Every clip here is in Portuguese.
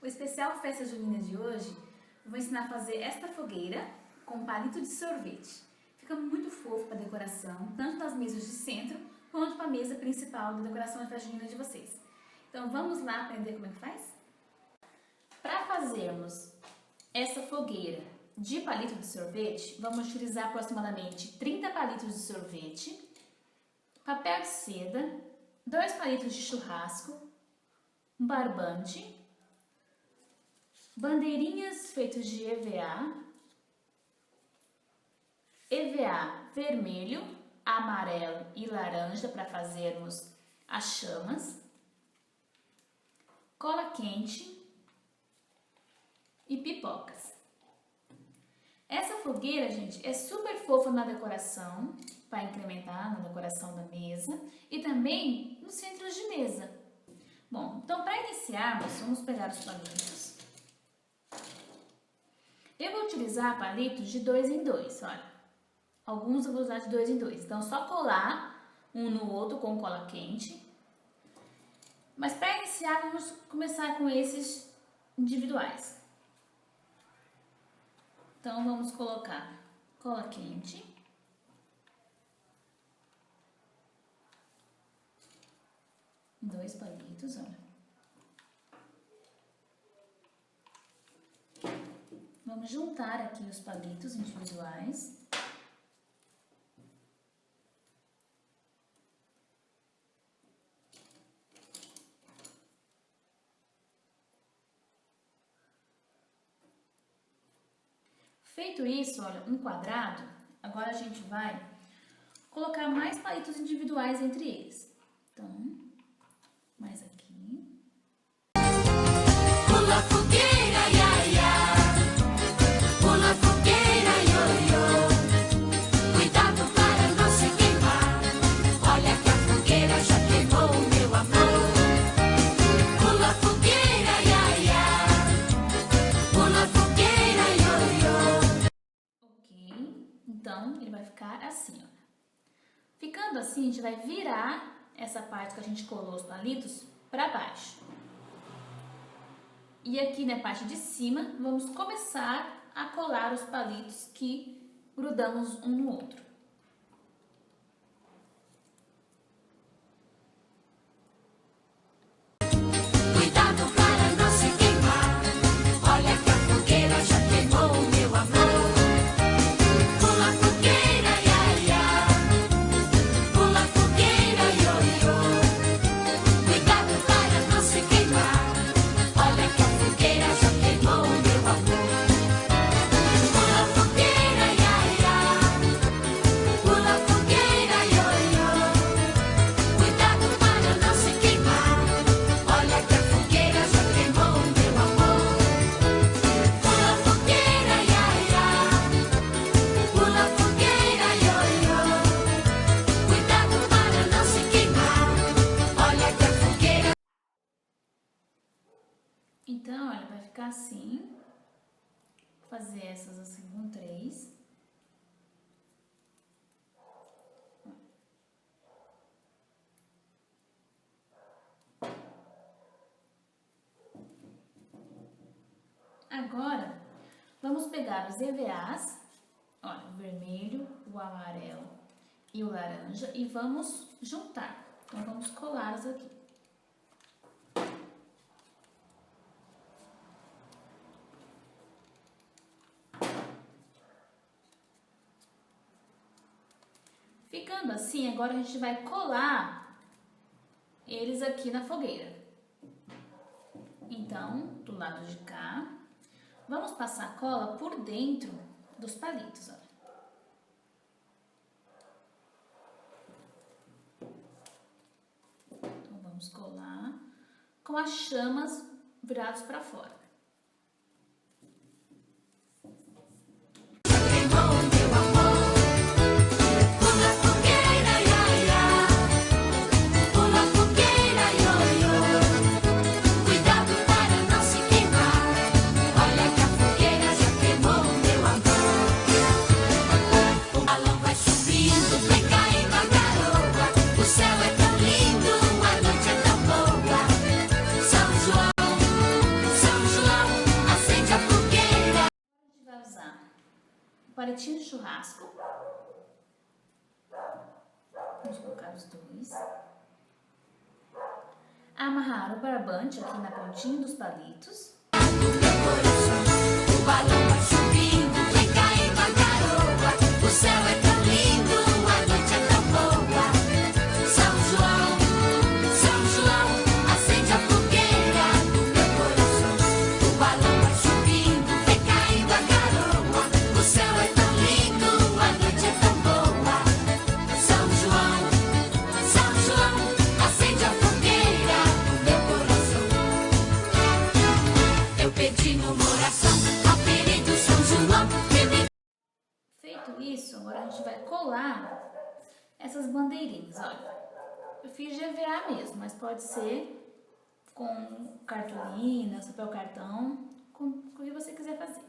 O especial Festa Junina de hoje, eu vou ensinar a fazer esta fogueira com palito de sorvete. Fica muito fofo para decoração, tanto nas mesas de centro, quanto para a mesa principal da decoração da festa junina de vocês. Então vamos lá aprender como é que faz? Para fazermos essa fogueira de palito de sorvete, vamos utilizar aproximadamente 30 palitos de sorvete, papel de seda, 2 palitos de churrasco, um barbante, bandeirinhas feitas de EVA vermelho, amarelo e laranja para fazermos as chamas, cola quente e pipocas. Essa fogueira, gente, é super fofa na decoração, para incrementar na decoração da mesa e também nos centros de mesa. Bom, então para iniciarmos, vamos pegar os palitos. Eu vou utilizar palitos de 2 em 2, olha. Alguns eu vou usar de 2 em 2. Então, só colar um no outro com cola quente. Mas para iniciar, vamos começar com esses individuais. Então, vamos colocar cola quente. Dois palitos, olha. Vamos juntar aqui os palitos individuais. Feito isso, olha, um quadrado, agora a gente vai colocar mais palitos individuais entre eles. Então, mais aqui. Pula fogueira, ia, ia. Pula fogueira, io, io. Cuidado para não se queimar. Olha que a fogueira já queimou, meu amor. Pula fogueira, ia, ia. Pula fogueira, io, io. Ok, então ele vai ficar assim, ó. Ficando assim, a gente vai virar essa parte que a gente colou os palitos para baixo. E aqui na parte de cima, vamos começar a colar os palitos que grudamos um no outro. Cuidado para não se queimar. Olha que a fogueira já queimou, meu amor. Pula fogueira, ia, ia. Pula fogueira, io, io. Cuidado para não se queimar. Olha que a fogueira já queimou, meu amor. Pula fogueira, ia, ia. Pula fogueira, io, io. Cuidado para não se queimar. Olha que a fogueira já queimou, meu amor. Pula fogueira, ia, ia. Pula fogueira, io, io. Cuidado para não se queimar. Olha que a fogueira. Então, olha, vai ficar assim. Vou fazer essas assim com 3. Agora, vamos pegar os EVAs, olha, o vermelho, o amarelo e o laranja e vamos juntar. Então, vamos colá-los aqui. Ficando assim, agora a gente vai colar eles aqui na fogueira. Então, do lado de cá, vamos passar cola por dentro dos palitos, olha. Então, vamos colar com as chamas viradas para fora. Queimou, meu amor. Pula fogueira, ia, ia. Pula fogueira, io, io. Cuidado para não se queimar. Olha que a fogueira já queimou, meu amor. O balão vai subindo, vai caindo a garoa. O céu é tão lindo, a noite é tão boa. São João pratinho de churrasco. Vamos colocar os dois. Amarrar o barbante aqui na pontinha dos palitos. O balão vai subindo, vai caindo a garoa. O céu é tão lindo, a noite é tão boa. São João, acende a fogueira do meu coração. O balão vai subindo, vai caindo a garoa. O céu é tão lindo, a noite é tão boa. São João, acende a fogueira do meu coração. Eu pedi numa oração ao querido São João. Feito isso, agora a gente vai colar essas bandeirinhas, olha. Eu fiz GVA mesmo, mas pode ser com cartolina, papel cartão, com o que você quiser fazer.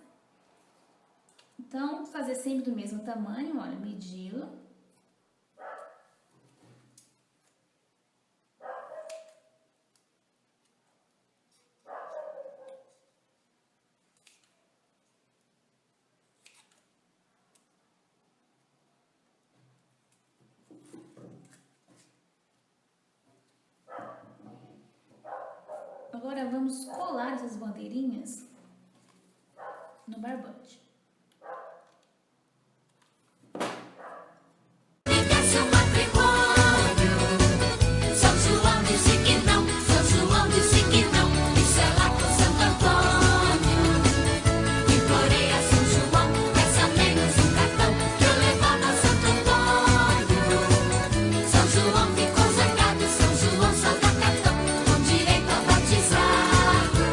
Então, fazer sempre do mesmo tamanho, olha, medi-lo. Agora vamos colar essas bandeirinhas no barbante. Seu matrimônio, São João disse que não, São João disse que não, isso é lá com Santo Antônio. Implorei a São João, peça menos um cartão, que eu levava a Santo Antônio. São João ficou zangado, São João só dá cartão, com direito a batizado.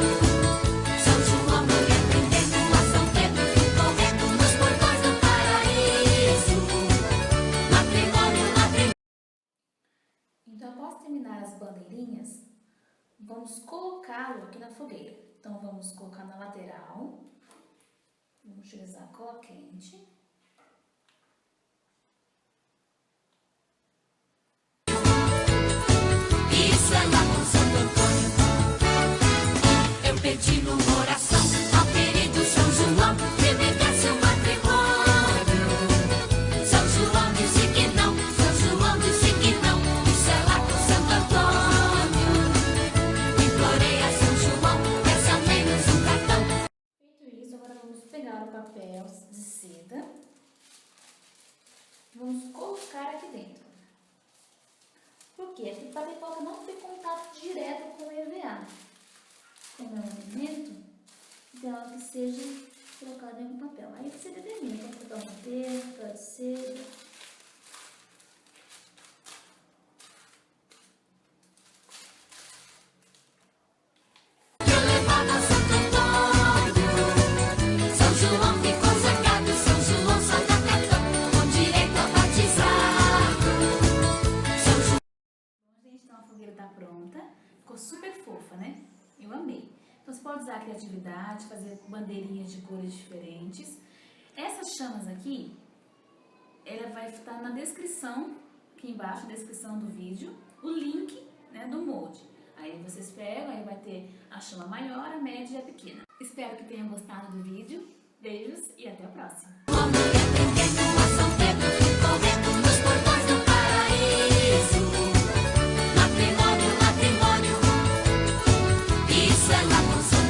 São João não ia aprendendo a São Pedro, correndo nos portões do paraíso. Então, após terminar as bandeirinhas, vamos colocá-lo aqui na fogueira. Então, vamos colocar na lateral. Vamos utilizar cola quente. Isso é lá com Santo Antônio. Eu pedi numa oração ao querido São João que me desse um matrimônio. São João disse que não, São João disse que não, isso é lá com Santo Antônio. Implorei a São João, peça menos um cartão. Feito isso, agora vamos pegar o papel de seda. Vamos colocar aqui dentro. Por quê? Porque para a pipoca não ter contato direto com o EVA. Como é um alimento, ideal que seja colocado em um papel. Aí você determina, quer papel madeira, papel de seda. Eu levava a Santo Antônio. São João ficou zangado, São João só dá cartão, com direito a batizado. São João. Bom, gente, então a fogueira tá pronta. Ficou super fofa, né? Eu amei. Então você pode usar a criatividade, fazer bandeirinhas de cores diferentes. Essas chamas aqui, ela vai estar na descrição, aqui embaixo, na descrição do vídeo, o link, né, do molde. Aí vocês pegam, aí vai ter a chama maior, a média e a pequena. Espero que tenham gostado do vídeo. Beijos e até a próxima. Vamos aprendendo a São Pedro, correndo nos portões do paraíso. Matrimônio, isso é lá com São